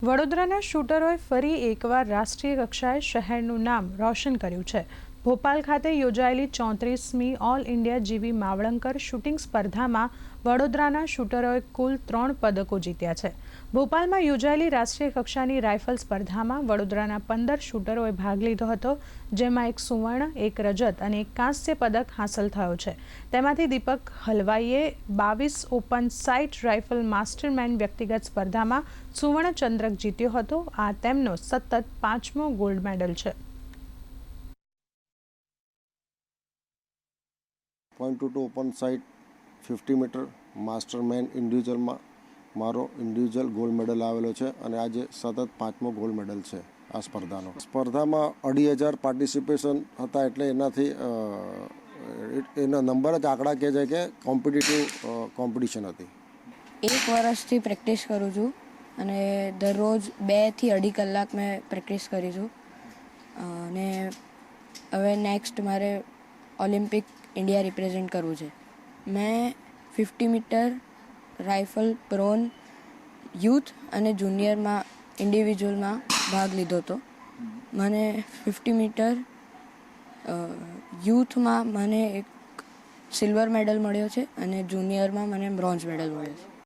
વડોદરાના શૂટરોએ ફરી એકવાર રાષ્ટ્રીય કક્ષાએ શહેરનું નામ રોશન કર્યું છે. ભોપાલ ખાતે યોજાયેલી 34મી ઓલ ઇન્ડિયા જીવી માવળંકર શૂટિંગ સ્પર્ધામાં વડોદરાના શૂટરોએ કુલ 3 પદકો જીત્યા છે. ભોપાલમાં યોજાયેલી રાષ્ટ્રીય કક્ષાની રાઇફલ સ્પર્ધામાં વડોદરાના 15 શૂટરોએ ભાગ લીધો હતો, જેમાં 1 સુવર્ણ, 1 રજત અને 1 કાંસ્ય પદક હાંસલ થયો છે. તેમાંથી દીપક હલવાઈએ 22 ઓપન સાઇટ રાઇફલ માસ્ટરમેન વ્યક્તિગત સ્પર્ધામાં સુવર્ણ ચંદ્રક જીત્યો હતો. આ તેમનો સતત 5મો ગોલ્ડ મેડલ છે. .22 ઓપન સાઇટ 50 મીટર માસ્ટરમેન ઇન્ડિવિજ્યુઅલમાં મારો ઇન્ડિવિજ્યુઅલ ગોલ્ડ મેડલ આવેલો છે અને આજે સતત 5મો ગોલ્ડ મેડલ છે આ સ્પર્ધાનો. સ્પર્ધામાં 2500 પાર્ટિસિપેશન હતા, એટલે એનાથી એના નંબર જ આંકડા કહે છે કે કોમ્પિટિશન હતી. 1 વર્ષથી પ્રેક્ટિસ કરું છું અને દરરોજ 2 થી 2.5 કલાક મેં પ્રેક્ટિસ કરી છું અને હવે નેક્સ્ટ મારે ઓલિમ્પિક ઇન્ડિયા રિપ્રેઝેન્ટ કરવું છે. મેં 50 મીટર રાઇફલ પ્રોન યુથ અને જુનિયરમાં ઇન્ડિવિજ્યુઅલમાં ભાગ લીધો હતો. મને 50 મીટર યુથમાં મને એક સિલ્વર મેડલ મળ્યો છે અને જુનિયરમાં મને બ્રોન્ઝ મેડલ મળ્યો છે.